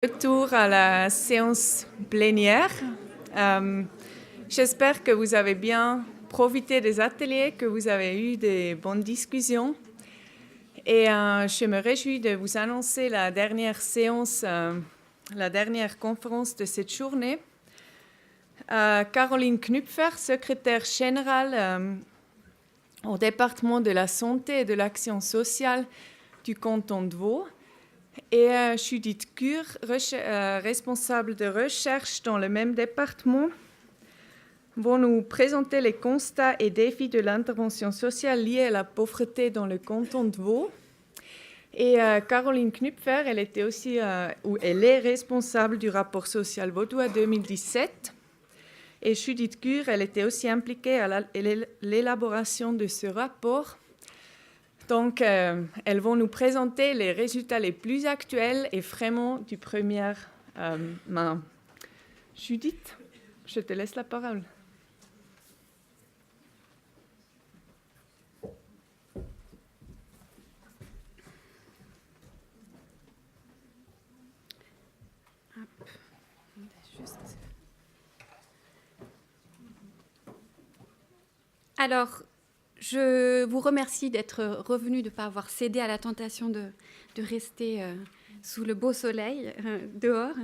Retour à la séance plénière. J'espère que vous avez bien profité des ateliers, que vous avez eu des bonnes discussions. Et je me réjouis de vous annoncer la dernière séance, la dernière conférence de cette journée. Caroline Knüpfer, secrétaire générale au département de la santé et de l'action sociale du canton de Vaud, et Judith Kur, responsable de recherche dans le même département, vont nous présenter les constats et défis de l'intervention sociale liée à la pauvreté dans le canton de Vaud. Et Caroline Knüpfer, elle est responsable du rapport social vaudois 2017. Et Judith Kur, elle était aussi impliquée à l'élaboration de ce rapport. Donc, elles vont nous présenter les résultats les plus actuels et vraiment du premier main. Judith, je te laisse la parole. Alors, je vous remercie d'être revenu, de ne pas avoir cédé à la tentation de rester sous le beau soleil dehors.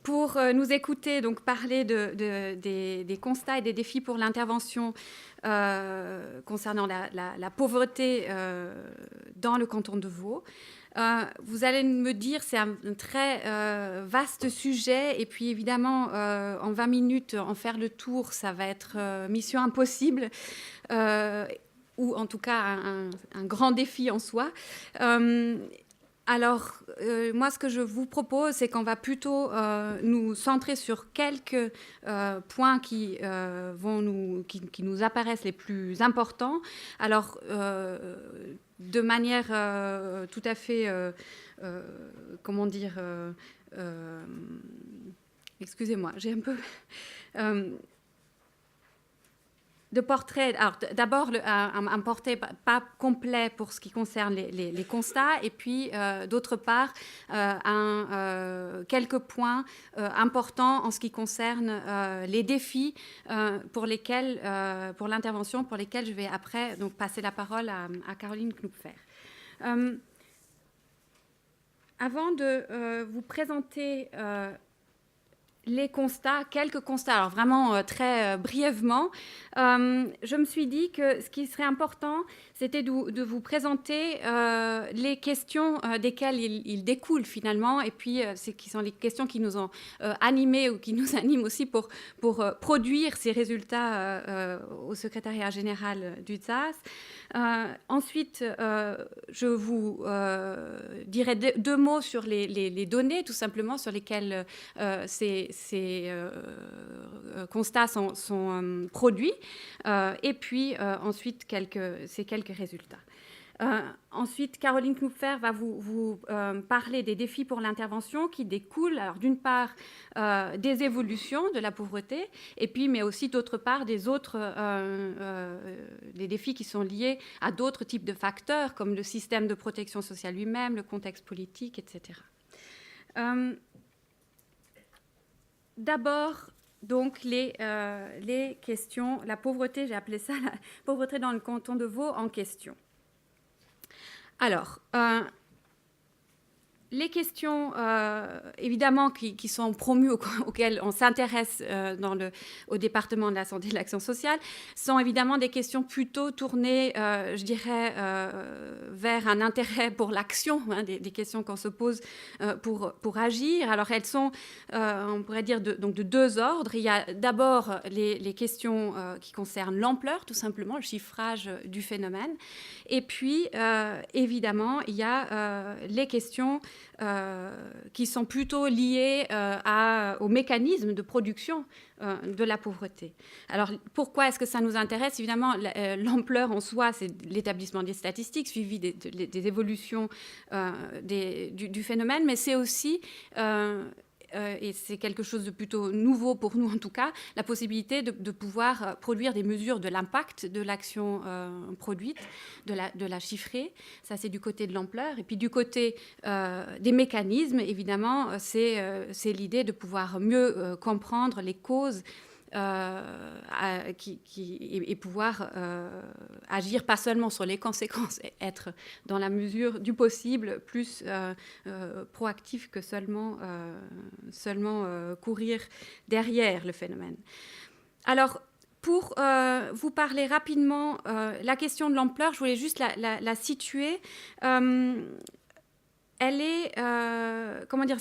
Pour nous écouter, donc parler des constats et des défis pour l'intervention concernant la pauvreté dans le canton de Vaud. Vous allez me dire, c'est un très vaste sujet, et puis évidemment, en 20 minutes, en faire le tour, ça va être mission impossible, ou en tout cas un grand défi en soi. Alors, moi, ce que je vous propose, c'est qu'on va plutôt nous centrer sur quelques points qui nous apparaissent les plus importants. Alors, de manière tout à fait, excusez-moi, j'ai un peu... de portrait, alors d'abord un portrait pas complet pour ce qui concerne les constats, et puis d'autre part quelques points importants en ce qui concerne les défis pour l'intervention, pour lesquels je vais après donc passer la parole à Caroline Knüpfer. Avant de vous présenter les constats, quelques constats, alors vraiment très brièvement, je me suis dit que ce qui serait important, c'était de vous présenter les questions desquelles il découle finalement, et puis qui sont les questions qui nous ont animés ou qui nous animent aussi pour produire ces résultats au secrétariat général du TSAS. Ensuite, je vous dirai deux mots sur les données, tout simplement, sur lesquelles ces constats sont produits, et puis ensuite ces quelques résultats. Ensuite, Caroline Knüpfer va vous parler des défis pour l'intervention qui découlent, alors d'une part des évolutions de la pauvreté, et puis mais aussi d'autre part des défis qui sont liés à d'autres types de facteurs comme le système de protection sociale lui-même, le contexte politique, etc. D'abord, donc, les questions, la pauvreté, j'ai appelé ça la pauvreté dans le canton de Vaud en question. Alors, les questions, évidemment, qui sont promues, auxquelles on s'intéresse au département de la santé et de l'action sociale, sont évidemment des questions plutôt tournées, je dirais, vers un intérêt pour l'action, hein, des questions qu'on se pose pour agir. Alors, elles sont, on pourrait dire, de deux ordres. Il y a d'abord les questions qui concernent l'ampleur, tout simplement, le chiffrage du phénomène. Et puis, évidemment, il y a les questions qui sont plutôt liées au mécanisme de production de la pauvreté. Alors, pourquoi est-ce que ça nous intéresse? Évidemment, l'ampleur en soi, c'est l'établissement des statistiques, suivi des évolutions du phénomène, mais c'est aussi et c'est quelque chose de plutôt nouveau pour nous en tout cas, la possibilité de pouvoir produire des mesures de l'impact de l'action produite, de la chiffrer. Ça, c'est du côté de l'ampleur. Et puis du côté des mécanismes, évidemment, c'est l'idée de pouvoir mieux comprendre les causes et pouvoir agir pas seulement sur les conséquences, et être dans la mesure du possible plus proactif que seulement courir derrière le phénomène. Alors, pour vous parler rapidement, la question de l'ampleur, je voulais juste la situer. Elle est, comment dire,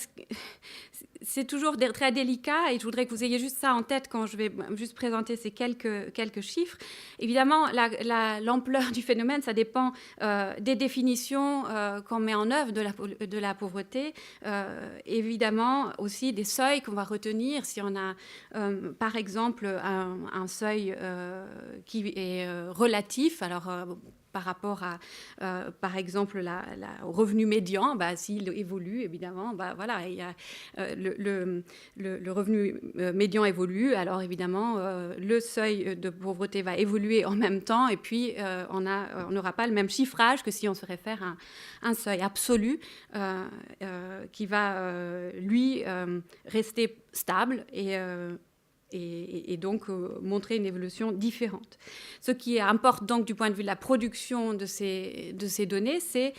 c'est toujours très délicat et je voudrais que vous ayez juste ça en tête quand je vais juste présenter ces quelques chiffres. Évidemment, l'ampleur du phénomène, ça dépend des définitions qu'on met en œuvre de la pauvreté, évidemment aussi des seuils qu'on va retenir. Si on a, par exemple, un seuil qui est relatif, alors par rapport à, par exemple, au revenu médian, s'il évolue, évidemment, voilà, il y a, le revenu médian évolue, alors évidemment, le seuil de pauvreté va évoluer en même temps, et puis on n'aura pas le même chiffrage que si on se réfère à un seuil absolu qui va, lui, rester stable et donc montrer une évolution différente. Ce qui importe donc du point de vue de la production de ces données, c'est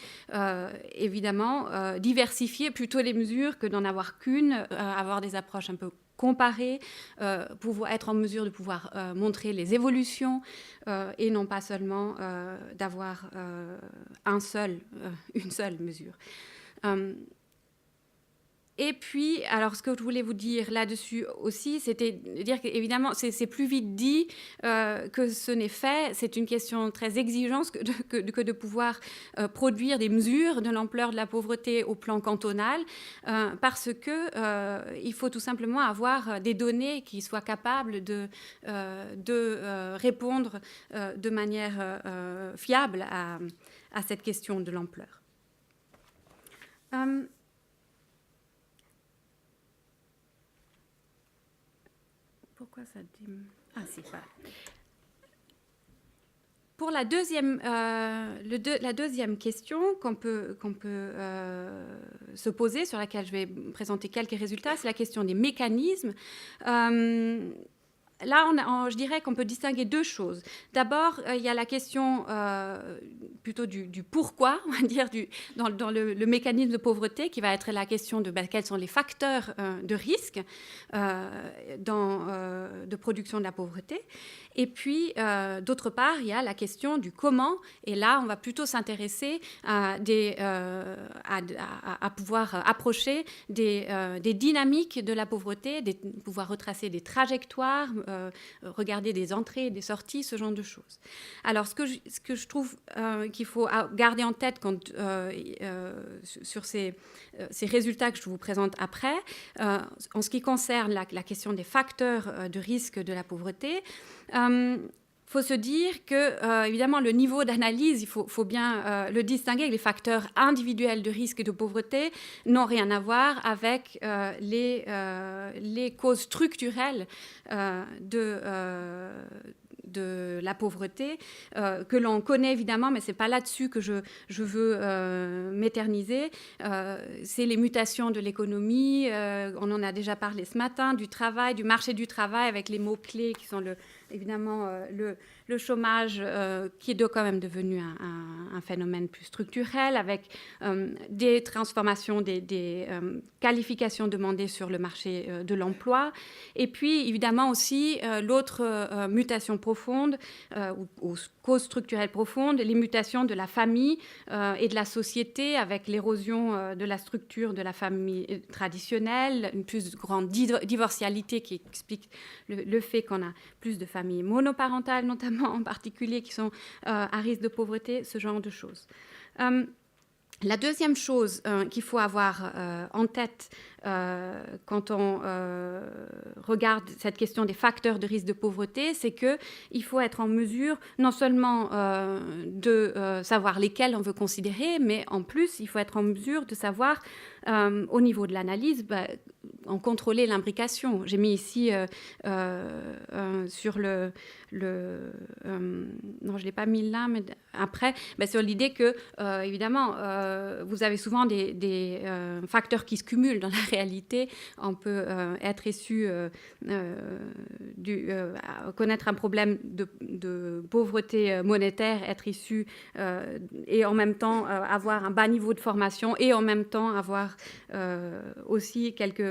évidemment diversifier plutôt les mesures que d'en avoir qu'une, avoir des approches un peu comparées, pouvoir être en mesure de pouvoir montrer les évolutions et non pas seulement d'avoir une seule mesure. Et puis, alors ce que je voulais vous dire là-dessus aussi, c'était de dire qu'évidemment, c'est plus vite dit que ce n'est fait. C'est une question très exigeante que de pouvoir produire des mesures de l'ampleur de la pauvreté au plan cantonal, parce qu'il faut tout simplement avoir des données qui soient capables de répondre de manière fiable à cette question de l'ampleur. Pourquoi ça dit... Ah, c'est pas... Pour la deuxième question qu'on peut se poser, sur laquelle je vais présenter quelques résultats, c'est la question des mécanismes. Là, je dirais qu'on peut distinguer deux choses. D'abord, il y a la question plutôt du pourquoi, on va dire, dans le mécanisme de pauvreté, qui va être la question de quels sont les facteurs de risque de production de la pauvreté. Et puis, d'autre part, il y a la question du comment. Et là, on va plutôt s'intéresser à pouvoir approcher des dynamiques de la pauvreté, pouvoir retracer des trajectoires, regarder des entrées, des sorties, ce genre de choses. Alors, ce que je trouve qu'il faut garder en tête sur ces résultats que je vous présente après, en ce qui concerne la question des facteurs de risque de la pauvreté, faut se dire que, évidemment, le niveau d'analyse, il faut bien le distinguer avec les facteurs individuels de risque de pauvreté, n'ont rien à voir avec les causes structurelles de la pauvreté, que l'on connaît évidemment, mais ce n'est pas là-dessus que je veux m'éterniser. C'est les mutations de l'économie, on en a déjà parlé ce matin, du travail, du marché du travail, avec les mots-clés qui sont évidemment le chômage, qui est quand même devenu un phénomène plus structurel, avec des transformations, des qualifications demandées sur le marché de l'emploi. Et puis, évidemment aussi, l'autre mutation profonde, ou cause structurelle profonde, les mutations de la famille et de la société, avec l'érosion de la structure de la famille traditionnelle, une plus grande divorcialité qui explique le fait qu'on a plus de familles monoparentales, notamment en particulier, qui sont à risque de pauvreté, ce genre de choses. La deuxième chose qu'il faut avoir en tête quand on regarde cette question des facteurs de risque de pauvreté, c'est qu'il faut être en mesure non seulement de savoir lesquels on veut considérer, mais en plus, il faut être en mesure de savoir, au niveau de l'analyse, en contrôler l'imbrication. J'ai mis ici sur non, je ne l'ai pas mis là, mais après, sur l'idée que, évidemment, vous avez souvent des facteurs qui se cumulent dans la réalité. On peut être issu, connaître un problème de pauvreté monétaire, être issu et en même temps avoir un bas niveau de formation et en même temps avoir aussi quelques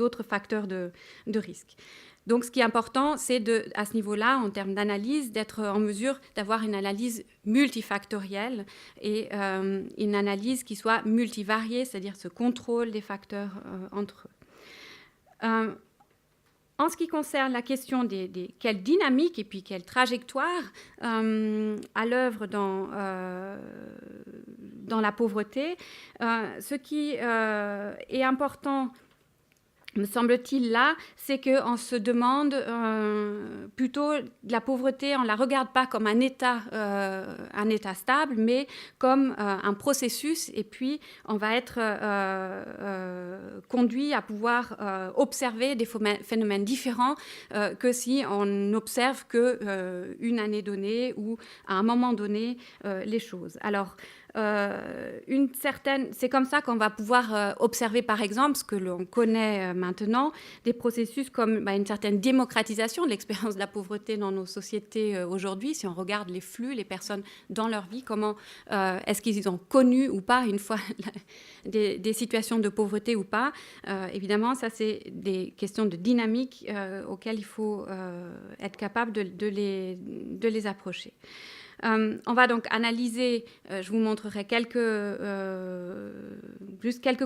autres facteurs de risque. Donc, ce qui est important, c'est à ce niveau-là, en termes d'analyse, d'être en mesure d'avoir une analyse multifactorielle et une analyse qui soit multivariée, c'est-à-dire ce contrôle des facteurs entre eux. En ce qui concerne la question quelle dynamique et puis quelle trajectoire à l'œuvre dans la pauvreté, ce qui est important, me semble-t-il, là, c'est qu'on se demande plutôt la pauvreté, on ne la regarde pas comme un état stable, mais comme un processus, et puis on va être conduit à pouvoir observer des phénomènes différents que si on observe qu'une année donnée ou à un moment donné les choses. Alors, c'est comme ça qu'on va pouvoir observer, par exemple, ce que l'on connaît maintenant, des processus comme une certaine démocratisation de l'expérience de la pauvreté dans nos sociétés aujourd'hui. Si on regarde les flux, les personnes dans leur vie, comment est-ce qu'ils ont connu ou pas, une fois, des situations de pauvreté ou pas. Évidemment, ça, c'est des questions de dynamique auxquelles il faut être capable de les approcher. On va donc analyser, je vous montrerai quelques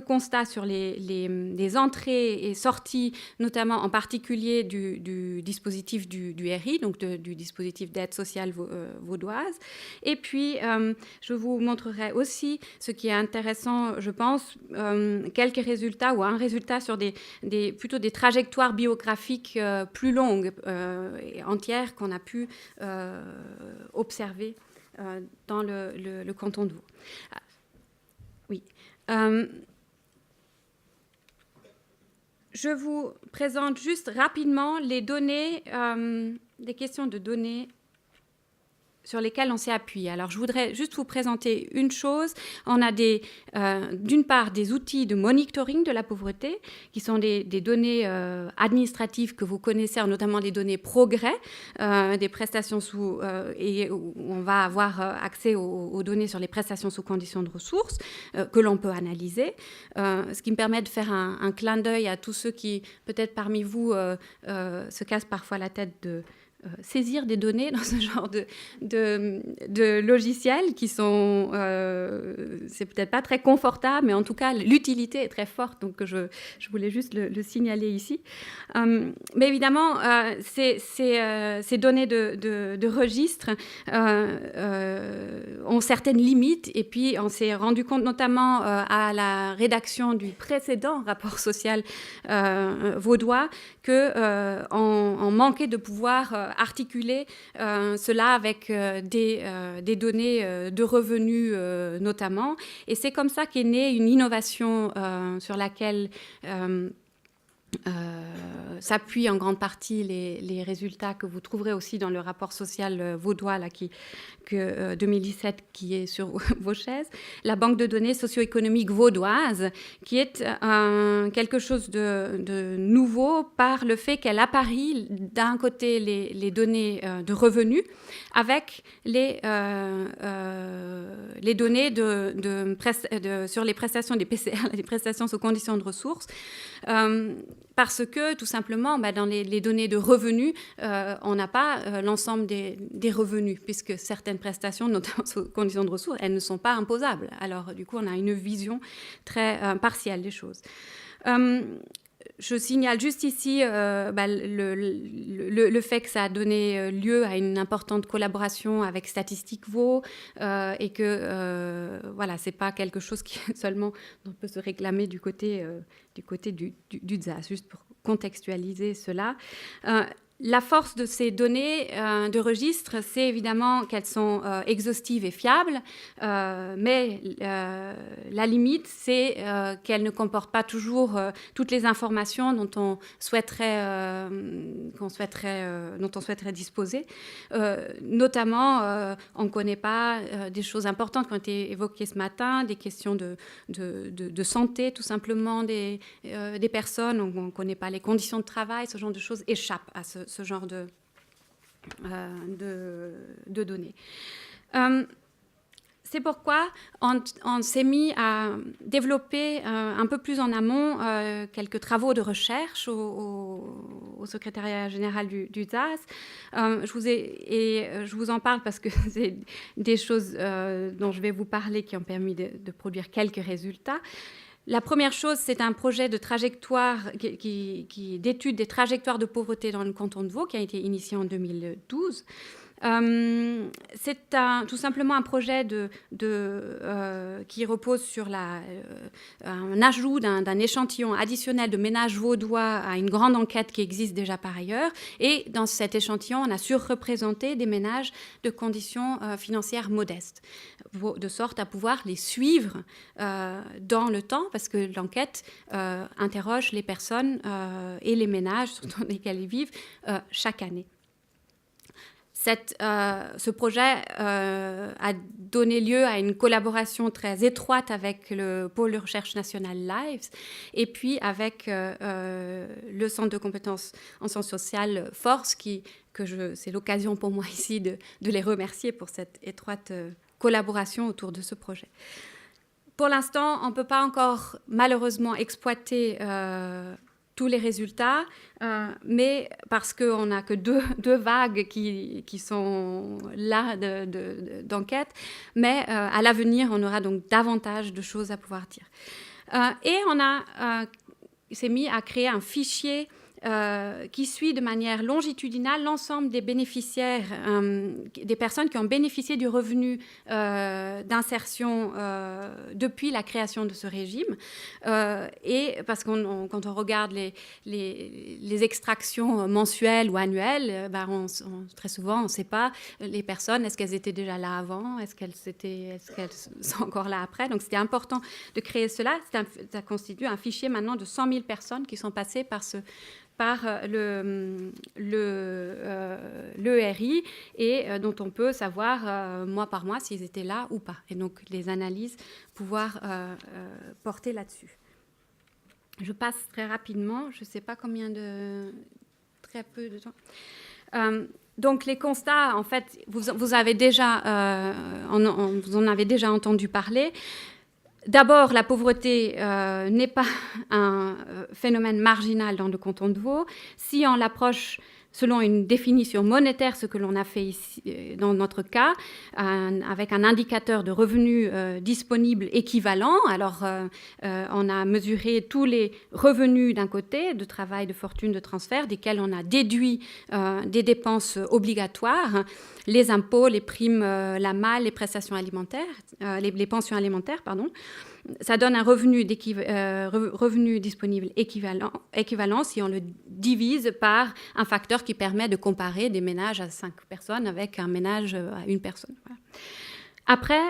constats sur les entrées et sorties, notamment en particulier du dispositif du RI, donc du dispositif d'aide sociale vaudoise. Et puis, je vous montrerai aussi, ce qui est intéressant, je pense, quelques résultats ou un résultat sur plutôt des trajectoires biographiques plus longues et entières qu'on a pu observer dans le canton de Vaud. Oui. Je vous présente juste rapidement les données, des questions de données sur lesquelles on s'est appuyé. Alors, je voudrais juste vous présenter une chose. On a d'une part des outils de monitoring de la pauvreté, qui sont des données administratives que vous connaissez, notamment les données progrès, des prestations et où on va avoir accès aux données sur les prestations sous conditions de ressources, que l'on peut analyser, ce qui me permet de faire un clin d'œil à tous ceux qui, peut-être parmi vous, se cassent parfois la tête de saisir des données dans ce genre de logiciels qui sont, c'est peut-être pas très confortable, mais en tout cas l'utilité est très forte, donc je voulais juste le signaler ici. Mais évidemment, ces données de registre ont certaines limites, et puis on s'est rendu compte notamment à la rédaction du précédent rapport social vaudois qu'on manquait de pouvoir articuler cela avec des données de revenus notamment. Et c'est comme ça qu'est née une innovation sur laquelle s'appuient en grande partie les résultats que vous trouverez aussi dans le rapport social vaudois là, 2017 qui est sur vos chaises, la banque de données socio-économique vaudoise, qui est quelque chose de nouveau par le fait qu'elle apparie d'un côté les données de revenus avec les données sur les prestations des PCR, les prestations sous conditions de ressources, parce que tout simplement, dans les données de revenus, on n'a pas l'ensemble des revenus, puisque certaines prestations, notamment sous conditions de ressources, elles ne sont pas imposables. Alors du coup, on a une vision très partielle des choses. Je signale juste ici le fait que ça a donné lieu à une importante collaboration avec Statistique Vaud et que voilà, c'est pas quelque chose qui seulement on peut se réclamer du côté du ZAS, juste pour contextualiser cela. La force de ces données de registre, c'est évidemment qu'elles sont exhaustives et fiables, mais la limite, c'est qu'elles ne comportent pas toujours toutes les informations dont on souhaiterait disposer. Notamment, on ne connaît pas des choses importantes qui ont été évoquées ce matin, des questions de santé, tout simplement, des personnes. On ne connaît pas les conditions de travail, ce genre de choses échappent à ce genre de données. C'est pourquoi on s'est mis à développer un peu plus en amont quelques travaux de recherche au secrétariat général du ZAS. Je vous en parle parce que c'est des choses dont je vais vous parler qui ont permis de produire quelques résultats. La première chose, c'est un projet de trajectoire d'étude des trajectoires de pauvreté dans le canton de Vaud qui a été initié en 2012. C'est tout simplement un projet qui repose sur un ajout d'un échantillon additionnel de ménages vaudois à une grande enquête qui existe déjà par ailleurs. Et dans cet échantillon, on a surreprésenté des ménages de conditions financières modestes, de sorte à pouvoir les suivre dans le temps, parce que l'enquête interroge les personnes et les ménages dans lesquels ils vivent chaque année. Ce projet a donné lieu à une collaboration très étroite avec le pôle de recherche national LIVES et puis avec le centre de compétences en sciences sociales FORCE, c'est l'occasion pour moi ici de les remercier pour cette étroite collaboration autour de ce projet. Pour l'instant, on ne peut pas encore malheureusement exploiter tous les résultats, mais parce qu'on n'a que deux vagues qui sont là d'enquête, mais à l'avenir, on aura donc davantage de choses à pouvoir dire. Et on s'est mis à créer un fichier qui suit de manière longitudinale l'ensemble des bénéficiaires, des personnes qui ont bénéficié du revenu d'insertion depuis la création de ce régime. Et parce que quand on regarde les extractions mensuelles ou annuelles, très souvent, on ne sait pas les personnes, est-ce qu'elles étaient déjà là avant, est-ce qu'elles sont encore là après. Donc, c'était important de créer cela. Ça constitue un fichier maintenant de 100 000 personnes qui sont passées par l'ERI et dont on peut savoir mois par mois s'ils étaient là ou pas. Et donc, les analyses pouvoir porter là-dessus. Je passe très rapidement. Je ne sais pas très peu de temps. Donc, les constats, en fait, vous en avez déjà entendu parler. D'abord, la pauvreté n'est pas un phénomène marginal dans le canton de Vaud. Si on l'approche selon une définition monétaire, ce que l'on a fait ici, dans notre cas, avec un indicateur de revenus disponibles équivalent. Alors, on a mesuré tous les revenus d'un côté, de travail, de fortune, de transfert, desquels on a déduit des dépenses obligatoires, les impôts, les primes, la malle, les prestations alimentaires, les pensions alimentaires, pardon. Ça donne un revenu disponible équivalent si on le divise par un facteur qui permet de comparer des ménages à 5 personnes avec un ménage à une personne. Voilà. Après,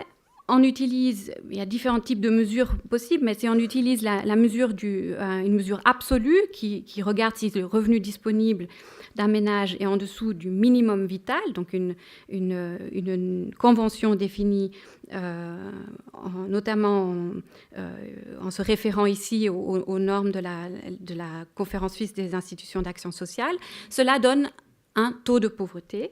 il y a différents types de mesures possibles, mais si on utilise la mesure une mesure absolue qui regarde si le revenu disponible d'un ménage est en dessous du minimum vital, donc une convention définie notamment en se référant ici aux normes de la Conférence suisse des institutions d'action sociale, cela donne un taux de pauvreté.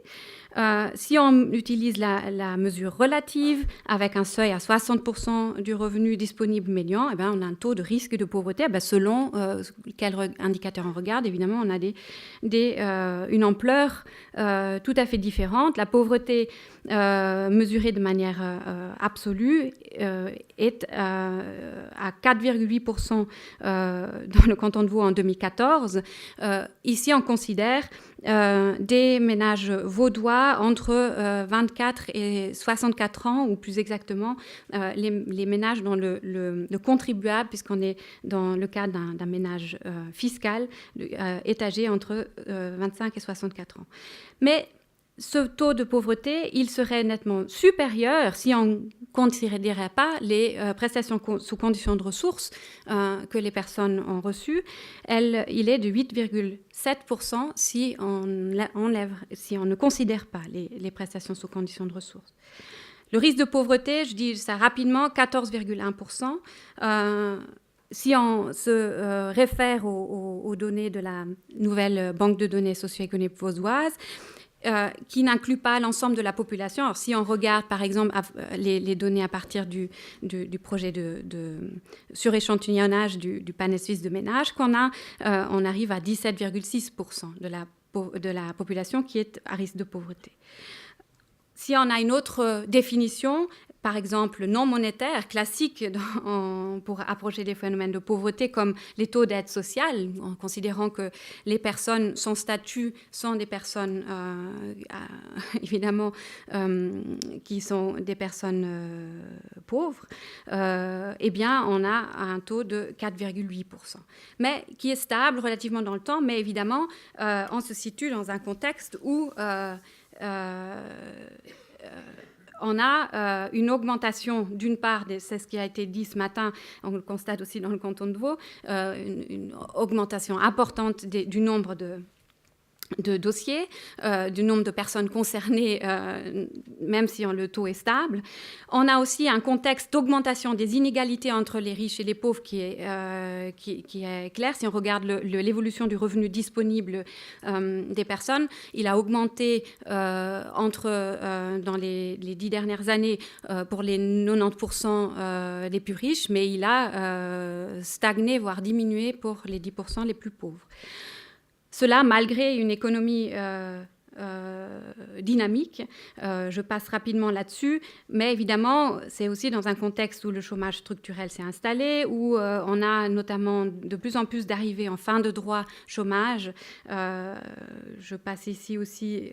Si on utilise la mesure relative avec un seuil à 60% du revenu disponible médian, on a un taux de risque de pauvreté. Selon quel indicateur on regarde, évidemment, on a une ampleur tout à fait différente. La pauvreté mesurée de manière absolue est à 4,8% dans le canton de Vaud en 2014. Ici, on considère des ménages vaudois entre 24 et 64 ans, ou plus exactement, les ménages dont le contribuable, puisqu'on est dans le cadre d'un ménage fiscal, est âgé entre 25 et 64 ans. Mais ce taux de pauvreté, il serait nettement supérieur si on ne considérait pas les prestations sous conditions de ressources que les personnes ont reçues. Il est de 8,7% si on ne considère pas les prestations sous conditions de ressources. Le risque de pauvreté, je dis ça rapidement, 14,1%. Si on se réfère aux données de la nouvelle banque de données socio-économiques vaudoise, qui n'inclut pas l'ensemble de la population. Alors, si on regarde, par exemple, les données à partir du projet de suréchantillonnage du panel suisse de ménage qu'on a, on arrive à 17,6% de la population qui est à risque de pauvreté. Si on a une autre définition, par exemple non monétaire, classique pour approcher des phénomènes de pauvreté comme les taux d'aide sociale, en considérant que les personnes sans statut sont des personnes, évidemment, qui sont des personnes pauvres, eh bien, on a un taux de 4,8%, mais qui est stable relativement dans le temps, mais évidemment, on se situe dans un contexte où on a une augmentation, d'une part, c'est ce qui a été dit ce matin, on le constate aussi dans le canton de Vaud, une augmentation importante du nombre de dossiers, du nombre de personnes concernées, même si le taux est stable. On a aussi un contexte d'augmentation des inégalités entre les riches et les pauvres qui est clair. Si on regarde l'évolution du revenu disponible des personnes, il a augmenté dans les 10 dernières années pour les 90% les plus riches, mais il a stagné, voire diminué pour les 10% les plus pauvres. Cela malgré une économie dynamique. Je passe rapidement là-dessus, mais évidemment, c'est aussi dans un contexte où le chômage structurel s'est installé, où on a notamment de plus en plus d'arrivées en fin de droit chômage. Je passe ici aussi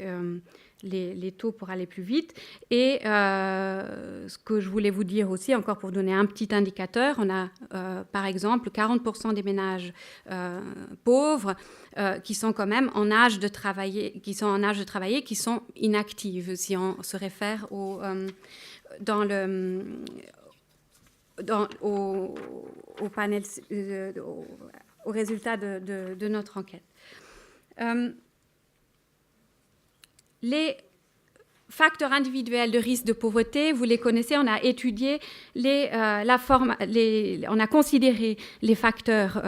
les taux pour aller plus vite. Et ce que je voulais vous dire aussi, encore pour donner un petit indicateur, on a par exemple 40% des ménages pauvres qui sont quand même en âge de travailler, qui sont inactives, si on se réfère au panel, aux résultats de notre enquête. Les facteurs individuels de risque de pauvreté, vous les connaissez, on a étudié on a considéré les facteurs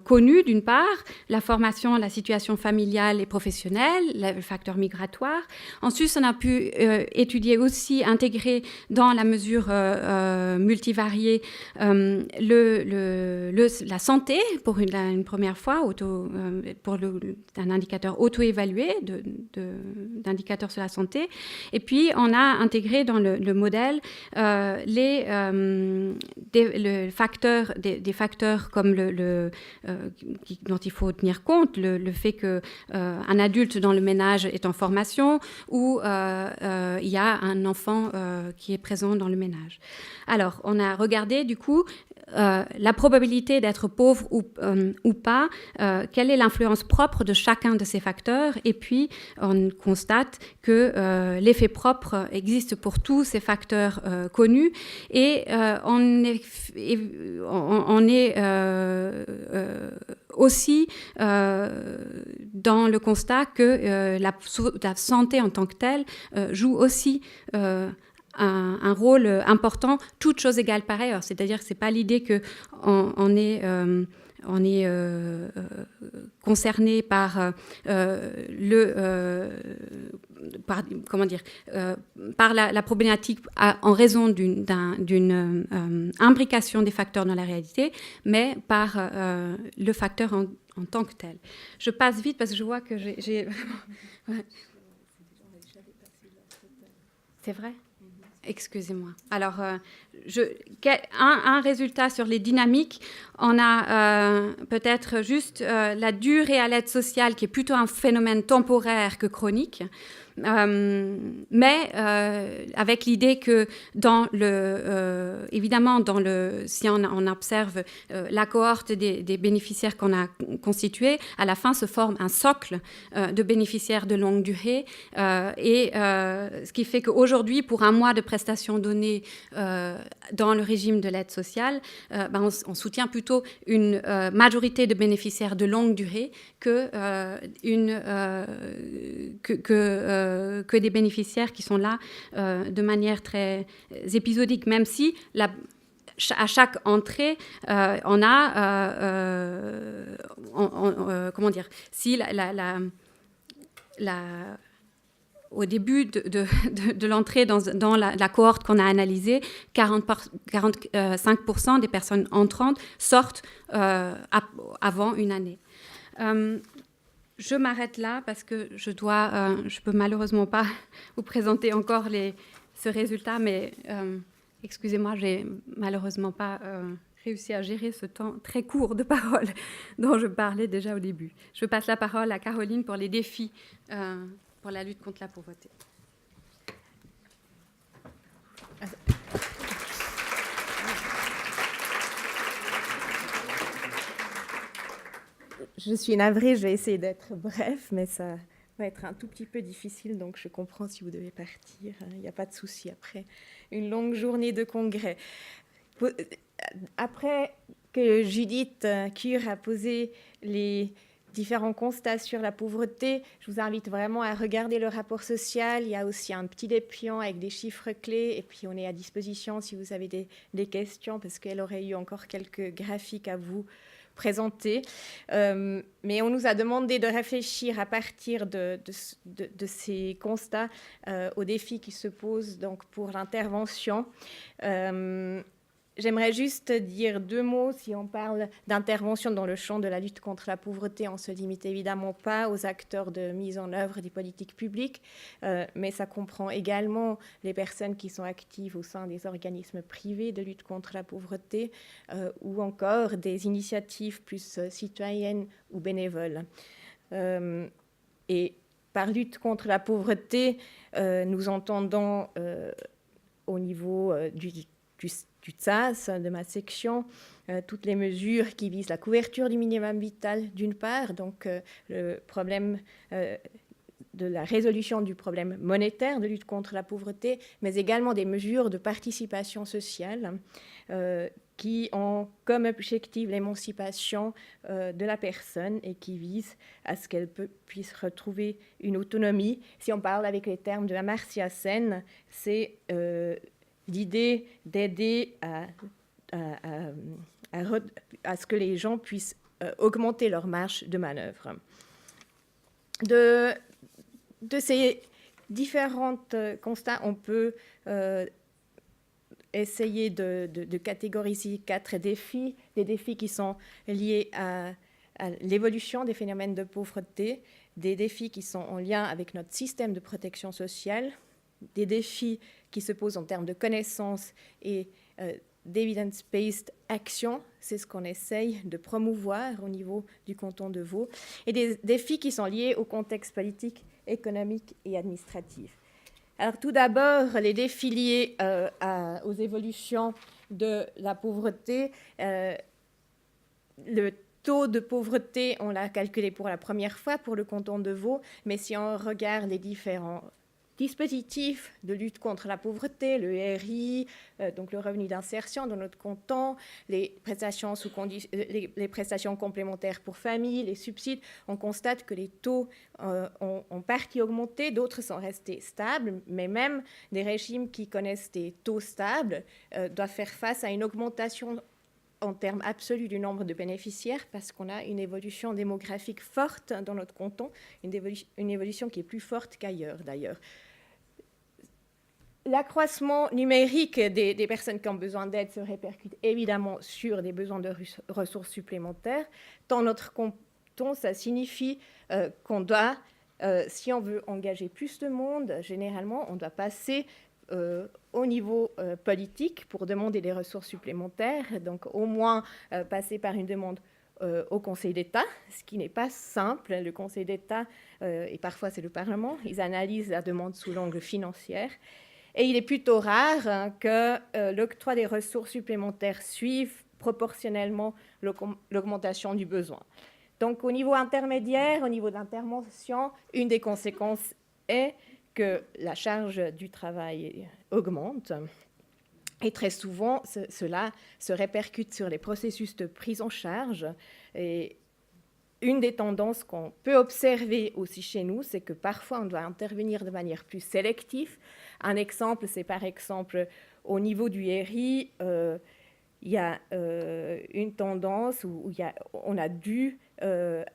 connus, d'une part, la formation, la situation familiale et professionnelle, le facteur migratoire. Ensuite, on a pu étudier aussi, intégrer dans la mesure multivariée la santé, pour une première fois, pour un indicateur auto-évalué d'indicateurs sur la santé. Et puis, on a intégré dans le modèle des facteurs comme dont il faut tenir compte, le fait qu'un adulte dans le ménage est en formation ou il y a un enfant qui est présent dans le ménage. Alors, on a regardé du coup la probabilité d'être pauvre ou pas, quelle est l'influence propre de chacun de ces facteurs, et puis on constate que l'effet propre existe pour tous ces facteurs connus, et on est aussi dans le constat que la santé en tant que telle joue aussi un rôle important, toutes choses égales par ailleurs. C'est-à-dire que ce n'est pas l'idée qu'on est concerné par par la problématique en raison d'une imbrication des facteurs dans la réalité, mais par le facteur en tant que tel. Je passe vite parce que je vois que j'ai... Ouais. C'est vrai ? excusez-moi. Alors, un résultat sur les dynamiques, on a peut-être juste la durée à l'aide sociale, qui est plutôt un phénomène temporaire que chronique. Mais avec l'idée que évidemment, si on observe la cohorte des bénéficiaires qu'on a constituée, à la fin se forme un socle de bénéficiaires de longue durée, ce qui fait qu'aujourd'hui, pour un mois de prestations données dans le régime de l'aide sociale, on soutient plutôt une majorité de bénéficiaires de longue durée que des bénéficiaires qui sont là de manière très épisodique, même si à chaque entrée, on a, comment dire, si au début de l'entrée dans la cohorte qu'on a analysée, 45% des personnes entrantes sortent avant une année. Je m'arrête là parce que je peux malheureusement pas vous présenter encore ce résultat, mais excusez-moi, j'ai malheureusement pas réussi à gérer ce temps très court de parole dont je parlais déjà au début. Je passe la parole à Caroline pour les défis pour la lutte contre la pauvreté. Je suis navrée, je vais essayer d'être bref, mais ça va être un tout petit peu difficile, donc je comprends si vous devez partir. Il n'y a pas de souci après une longue journée de congrès. Après que Judith Kur a posé les différents constats sur la pauvreté, je vous invite vraiment à regarder le rapport social. Il y a aussi un petit dépliant avec des chiffres clés, et puis on est à disposition si vous avez des questions, parce qu'elle aurait eu encore quelques graphiques à vous présenter. Mais on nous a demandé de réfléchir à partir de ces constats aux défis qui se posent donc pour l'intervention. J'aimerais juste dire 2 mots. Si on parle d'intervention dans le champ de la lutte contre la pauvreté, on ne se limite évidemment pas aux acteurs de mise en œuvre des politiques publiques, mais ça comprend également les personnes qui sont actives au sein des organismes privés de lutte contre la pauvreté, ou encore des initiatives plus citoyennes ou bénévoles. Et par lutte contre la pauvreté, nous entendons au niveau du TSAS, de ma section, toutes les mesures qui visent la couverture du minimum vital, d'une part, donc le problème de la résolution du problème monétaire de lutte contre la pauvreté, mais également des mesures de participation sociale qui ont comme objectif l'émancipation de la personne et qui visent à ce qu'elle puisse retrouver une autonomie. Si on parle avec les termes de Amartya Sen, c'est l'idée d'aider à ce que les gens puissent augmenter leur marge de manœuvre. De ces différents constats, on peut essayer de catégoriser 4 défis, des défis qui sont liés à l'évolution des phénomènes de pauvreté, des défis qui sont en lien avec notre système de protection sociale, des défis qui se posent en termes de connaissances et d'evidence-based action, c'est ce qu'on essaye de promouvoir au niveau du canton de Vaud, et des défis qui sont liés au contexte politique, économique et administratif. Alors tout d'abord, les défis liés aux évolutions de la pauvreté. Le taux de pauvreté, on l'a calculé pour la première fois pour le canton de Vaud, mais si on regarde les différents dispositifs de lutte contre la pauvreté, le RI, donc le revenu d'insertion dans notre canton, les prestations, les prestations complémentaires pour famille, les subsides, on constate que les taux ont partie augmenté, d'autres sont restés stables, mais même des régimes qui connaissent des taux stables doivent faire face à une augmentation en termes absolus du nombre de bénéficiaires, parce qu'on a une évolution démographique forte dans notre canton, une évolution qui est plus forte qu'ailleurs d'ailleurs. L'accroissement numérique des personnes qui ont besoin d'aide se répercute évidemment sur des besoins de ressources supplémentaires. Dans notre canton, ça signifie qu'on doit, si on veut engager plus de monde, généralement, on doit passer au niveau politique pour demander des ressources supplémentaires, donc au moins passer par une demande au Conseil d'État, ce qui n'est pas simple. Le Conseil d'État, et parfois c'est le Parlement, ils analysent la demande sous l'angle financier. Et il est plutôt rare que l'octroi des ressources supplémentaires suive proportionnellement l'augmentation du besoin. Donc au niveau intermédiaire, au niveau d'intervention, une des conséquences est que la charge du travail augmente. Et très souvent, cela se répercute sur les processus de prise en charge. Et une des tendances qu'on peut observer aussi chez nous, c'est que parfois on doit intervenir de manière plus sélective. Un exemple, c'est par exemple au niveau du RI, il y a une tendance où on a dû, il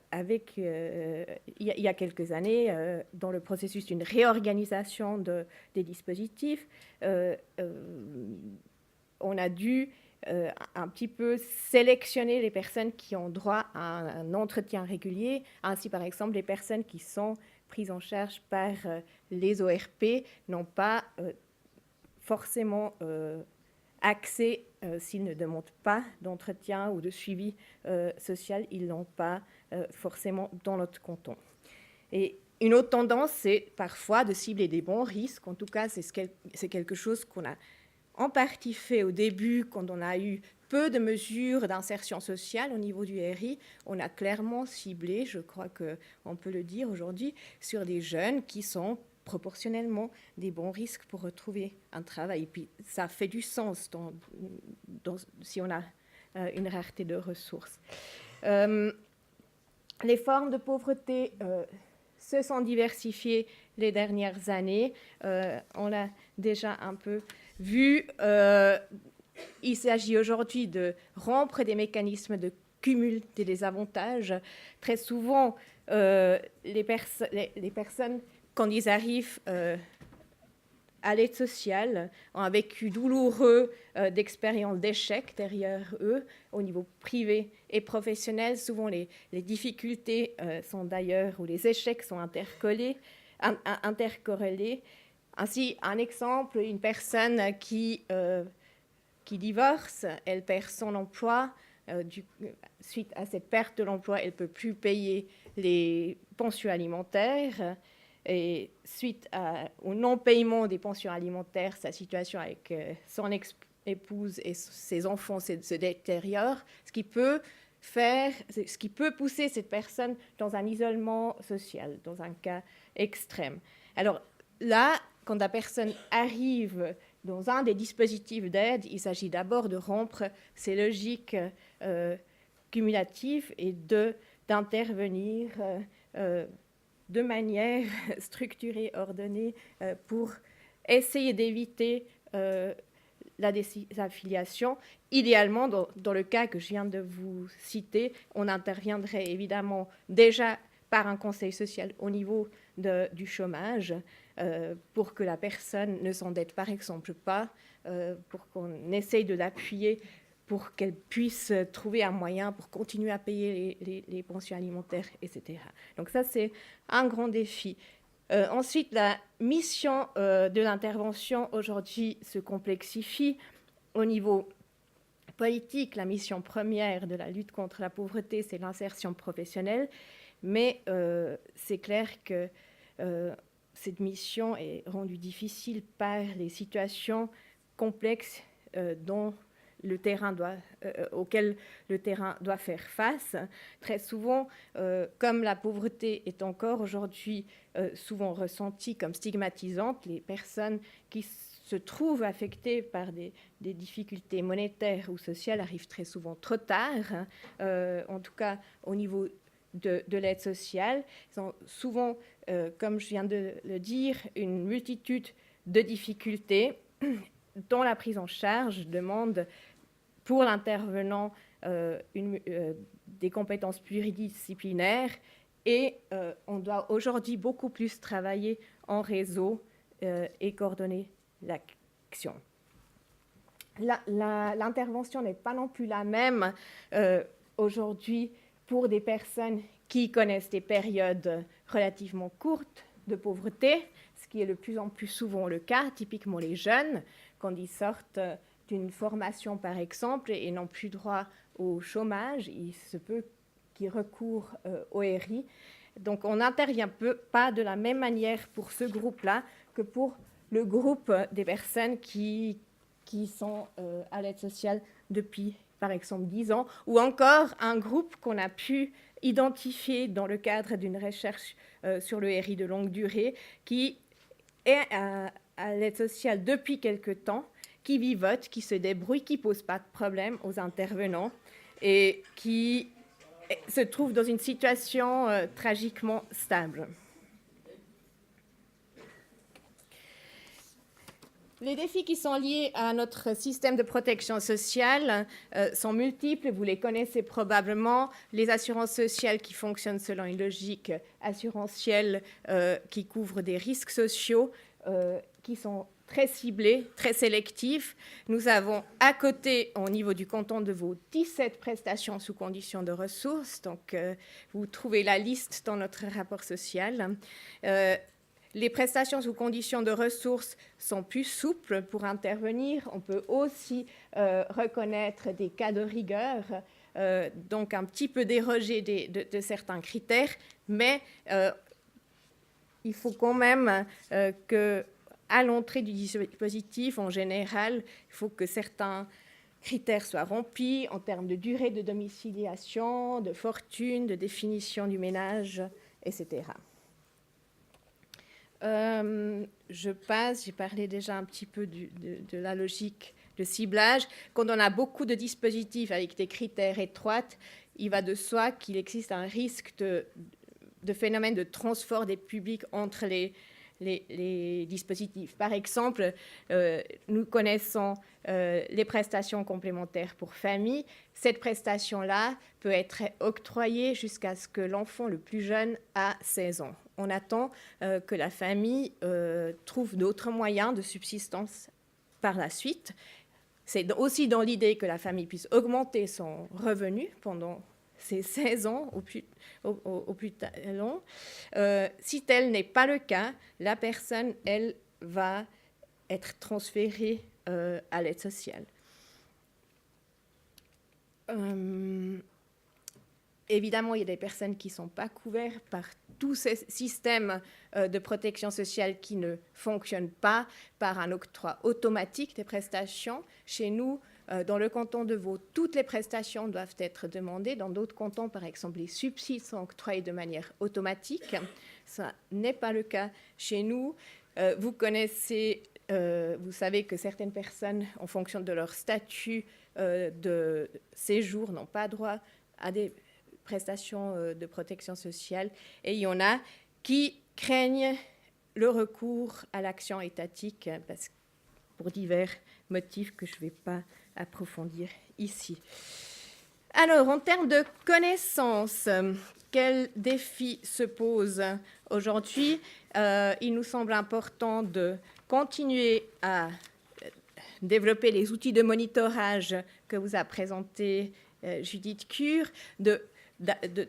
y a quelques années, dans le processus d'une réorganisation des dispositifs, on a dû un petit peu sélectionner les personnes qui ont droit à un entretien régulier, ainsi par exemple les personnes qui sont prises en charge par les ORP n'ont pas forcément accès, s'ils ne demandent pas d'entretien ou de suivi social, ils n'ont pas forcément dans notre canton. Et une autre tendance, c'est parfois de cibler des bons risques. En tout cas, c'est quelque chose qu'on a en partie fait au début, quand on a eu peu de mesures d'insertion sociale au niveau du RI. On a clairement ciblé, je crois qu'on peut le dire aujourd'hui, sur des jeunes qui sont proportionnellement des bons risques pour retrouver un travail. Et puis, ça fait du sens si on a une rareté de ressources. Les formes de pauvreté se sont diversifiées les dernières années. On l'a déjà un peu vu. Il s'agit aujourd'hui de rompre des mécanismes de cumul des désavantages. Très souvent, les personnes, quand ils arrivent à l'aide sociale, ont un vécu douloureux d'expériences d'échec derrière eux, au niveau privé et professionnel. Souvent, les difficultés sont d'ailleurs, ou les échecs sont intercorrélés. Ainsi, un exemple, une personne qui divorce, elle perd son emploi. Suite à cette perte de l'emploi, elle ne peut plus payer les pensions alimentaires. Et suite au non-paiement des pensions alimentaires, sa situation avec son ex-épouse et ses enfants se détériore, ce qui peut pousser cette personne dans un isolement social, dans un cas extrême. Alors là, quand la personne arrive dans un des dispositifs d'aide, il s'agit d'abord de rompre ces logiques cumulatives et d'intervenir de manière structurée, ordonnée, pour essayer d'éviter la désaffiliation. Idéalement, dans le cas que je viens de vous citer, on interviendrait évidemment déjà par un conseil social au niveau du chômage, pour que la personne ne s'endette par exemple pas, pour qu'on essaye de l'appuyer pour qu'elle puisse trouver un moyen pour continuer à payer les pensions alimentaires, etc. Donc ça, c'est un grand défi. Ensuite, la mission de l'intervention aujourd'hui se complexifie. Au niveau politique, la mission première de la lutte contre la pauvreté, c'est l'insertion professionnelle, mais c'est clair que cette mission est rendue difficile par les situations complexes auquel le terrain doit faire face. Très souvent, comme la pauvreté est encore aujourd'hui souvent ressentie comme stigmatisante, les personnes qui se trouvent affectées par des difficultés monétaires ou sociales arrivent très souvent trop tard, en tout cas au niveau de l'aide sociale. Ils ont souvent, comme je viens de le dire, une multitude de difficultés dont la prise en charge demande pour l'intervenant des compétences pluridisciplinaires et on doit aujourd'hui beaucoup plus travailler en réseau et coordonner l'action. L'intervention n'est pas non plus la même aujourd'hui pour des personnes qui connaissent des périodes relativement courtes de pauvreté, ce qui est de plus en plus souvent le cas, typiquement les jeunes, quand ils sortent d'une formation par exemple et n'ont plus droit au chômage, il se peut qu'ils recourent au RI. Donc on n'intervient pas de la même manière pour ce groupe-là que pour le groupe des personnes qui sont à l'aide sociale depuis, par exemple, 10 ans, ou encore un groupe qu'on a pu identifier dans le cadre d'une recherche sur le RI de longue durée, qui est à l'aide sociale depuis quelque temps, qui vivote, qui se débrouille, qui ne pose pas de problème aux intervenants et qui se trouve dans une situation tragiquement stable. Les défis qui sont liés à notre système de protection sociale sont multiples, vous les connaissez probablement. Les assurances sociales qui fonctionnent selon une logique assurantielle qui couvre des risques sociaux qui sont très ciblés, très sélectifs. Nous avons à côté, au niveau du canton de Vaud, 17 prestations sous conditions de ressources. Donc, vous trouvez la liste dans notre rapport social. Les prestations sous conditions de ressources sont plus souples pour intervenir. On peut aussi reconnaître des cas de rigueur, donc un petit peu déroger de certains critères, mais il faut quand même qu'à l'entrée du dispositif, en général, il faut que certains critères soient remplis en termes de durée de domiciliation, de fortune, de définition du ménage, etc. Je passe, j'ai parlé déjà un petit peu de la logique de ciblage. Quand on a beaucoup de dispositifs avec des critères étroits, il va de soi qu'il existe un risque de phénomène de transport des publics entre les dispositifs. Par exemple, nous connaissons les prestations complémentaires pour famille. Cette prestation-là peut être octroyée jusqu'à ce que l'enfant le plus jeune a 16 ans. On attend que la famille trouve d'autres moyens de subsistance par la suite. C'est aussi dans l'idée que la famille puisse augmenter son revenu pendant ces 16 ans au plus long. Si tel n'est pas le cas, la personne, elle, va être transférée à l'aide sociale. Évidemment, il y a des personnes qui ne sont pas couvertes par tous ces systèmes de protection sociale qui ne fonctionnent pas par un octroi automatique des prestations. Chez nous, dans le canton de Vaud, toutes les prestations doivent être demandées. Dans d'autres cantons, par exemple, les subsides sont octroyés de manière automatique. Ça n'est pas le cas chez nous. Vous connaissez, vous savez que certaines personnes, en fonction de leur statut de séjour, n'ont pas droit à des prestations de protection sociale. Et il y en a qui craignent le recours à l'action étatique pour divers motifs que je ne vais pas approfondir ici. Alors, en termes de connaissances, quels défis se posent aujourd'hui? Il nous semble important de continuer à développer les outils de monitorage que vous a présenté Judith Cure,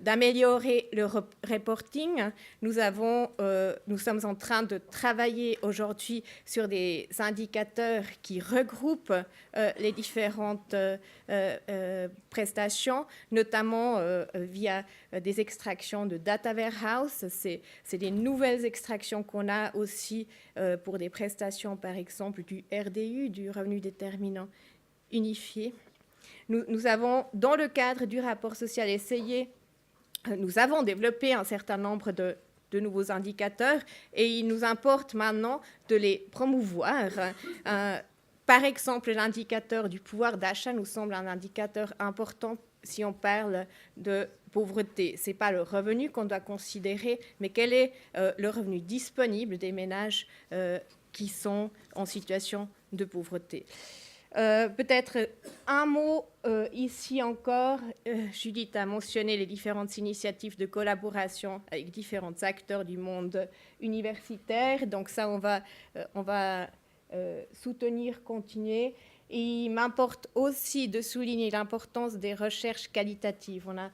d'améliorer le reporting. Nous sommes en train de travailler aujourd'hui sur des indicateurs qui regroupent les différentes prestations, notamment via des extractions de data warehouse. C'est des nouvelles extractions qu'on a aussi pour des prestations, par exemple, du RDU, du revenu déterminant unifié. Nous avons, dans le cadre du rapport social essayé, nous avons développé un certain nombre de nouveaux indicateurs et il nous importe maintenant de les promouvoir. Par exemple, l'indicateur du pouvoir d'achat nous semble un indicateur important si on parle de pauvreté. Ce n'est pas le revenu qu'on doit considérer, mais quel est le revenu disponible des ménages qui sont en situation de pauvreté. Peut-être un mot ici encore. Judith a mentionné les différentes initiatives de collaboration avec différents acteurs du monde universitaire. Donc ça, on va soutenir, continuer. Et il m'importe aussi de souligner l'importance des recherches qualitatives. On a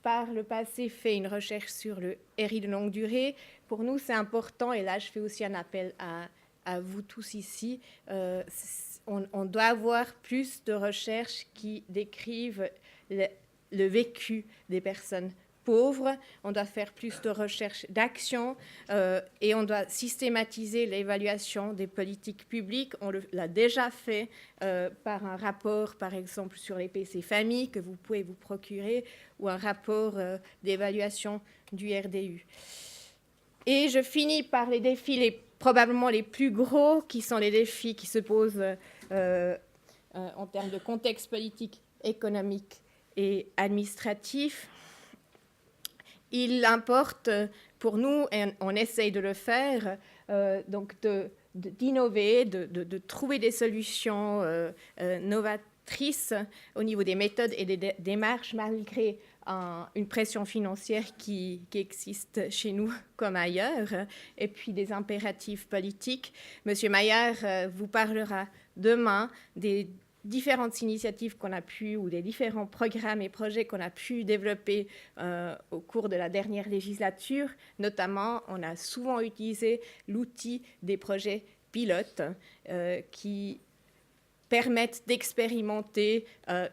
par le passé fait une recherche sur le RI de longue durée. Pour nous, c'est important, et là, je fais aussi un appel à vous tous ici. On doit avoir plus de recherches qui décrivent le vécu des personnes pauvres. On doit faire plus de recherches d'action et on doit systématiser l'évaluation des politiques publiques. On l'a déjà fait par un rapport, par exemple, sur les PC familles que vous pouvez vous procurer ou un rapport d'évaluation du RDU. Et je finis par les défis probablement les plus gros, qui sont les défis qui se posent en termes de contexte politique, économique et administratif. Il importe pour nous, et on essaye de le faire, donc d'innover, de trouver des solutions novatrices au niveau des méthodes et des démarches, malgré une pression financière qui existe chez nous comme ailleurs, et puis des impératifs politiques. Monsieur Maillard vous parlera demain des différentes initiatives qu'on a pu, ou des différents programmes et projets qu'on a pu développer au cours de la dernière législature. Notamment, on a souvent utilisé l'outil des projets pilotes qui permettent d'expérimenter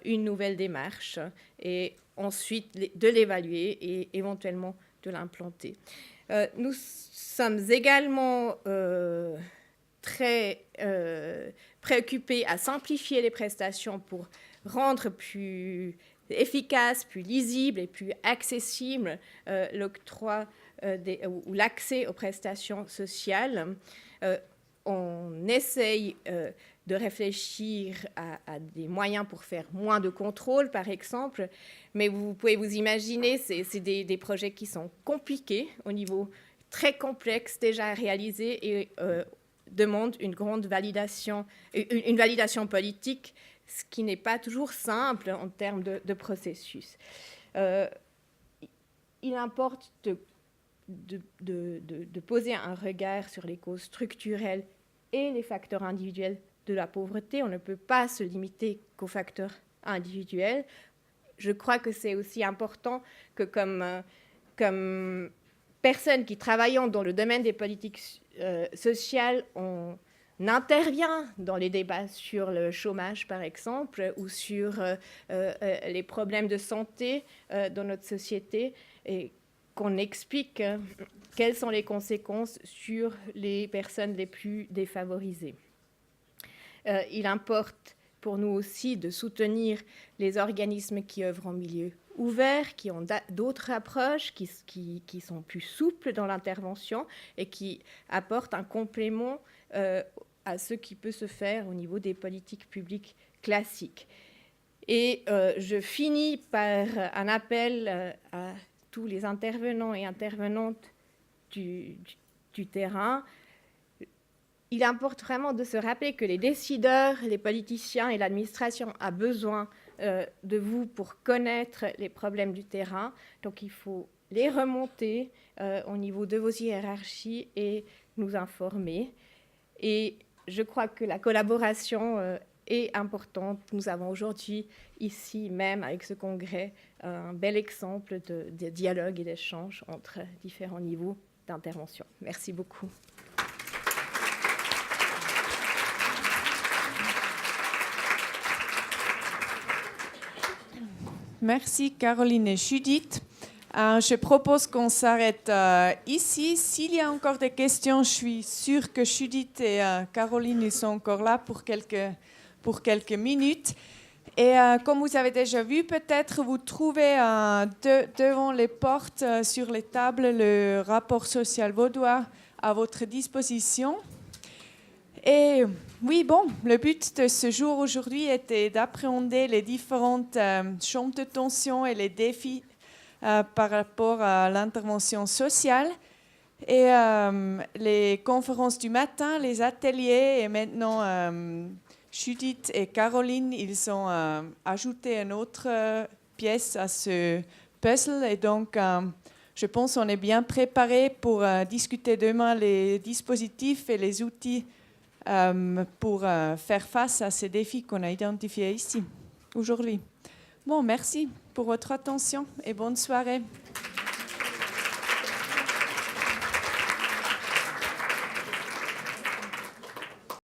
une nouvelle démarche et ensuite de l'évaluer et éventuellement de l'implanter. Nous sommes également très préoccupés à simplifier les prestations pour rendre plus efficace, plus lisible et plus accessible l'octroi ou l'accès aux prestations sociales. On essaye de réfléchir à des moyens pour faire moins de contrôle, par exemple, mais vous pouvez vous imaginer, c'est des projets qui sont compliqués au niveau très complexe déjà réalisé et demande une grande validation, une validation politique, ce qui n'est pas toujours simple en termes de processus. Il importe de poser un regard sur les causes structurelles et les facteurs individuels de la pauvreté. On ne peut pas se limiter qu'aux facteurs individuels. Je crois que c'est aussi important que comme personnes qui travaillent dans le domaine des politiques sociales, on intervient dans les débats sur le chômage, par exemple, ou sur les problèmes de santé dans notre société, et qu'on explique quelles sont les conséquences sur les personnes les plus défavorisées. Il importe pour nous aussi de soutenir les organismes qui œuvrent en milieu ouvert, qui ont d'autres approches, qui sont plus souples dans l'intervention et qui apportent un complément à ce qui peut se faire au niveau des politiques publiques classiques. Et je finis par un appel à tous les intervenants et intervenantes du terrain. Il importe vraiment de se rappeler que les décideurs, les politiciens et l'administration ont besoin de vous pour connaître les problèmes du terrain. Donc il faut les remonter au niveau de vos hiérarchies et nous informer. Et je crois que la collaboration est importante. Nous avons aujourd'hui, ici même, avec ce congrès, un bel exemple de dialogue et d'échange entre différents niveaux d'intervention. Merci beaucoup. Merci Caroline et Judith. Je propose qu'on s'arrête ici. S'il y a encore des questions, je suis sûre que Judith et Caroline ils sont encore là pour quelques minutes. Et comme vous avez déjà vu, peut-être vous trouvez devant les portes, sur les tables, le rapport social vaudois à votre disposition. Et oui, bon, le but de ce jour aujourd'hui était d'appréhender les différentes chambres de tension et les défis par rapport à l'intervention sociale. Et les conférences du matin, les ateliers, et maintenant Judith et Caroline, ils ont ajouté une autre pièce à ce puzzle. Et donc, je pense qu'on est bien préparé pour discuter demain les dispositifs et les outils pour faire face à ces défis qu'on a identifiés ici, aujourd'hui. Bon, merci pour votre attention et bonne soirée.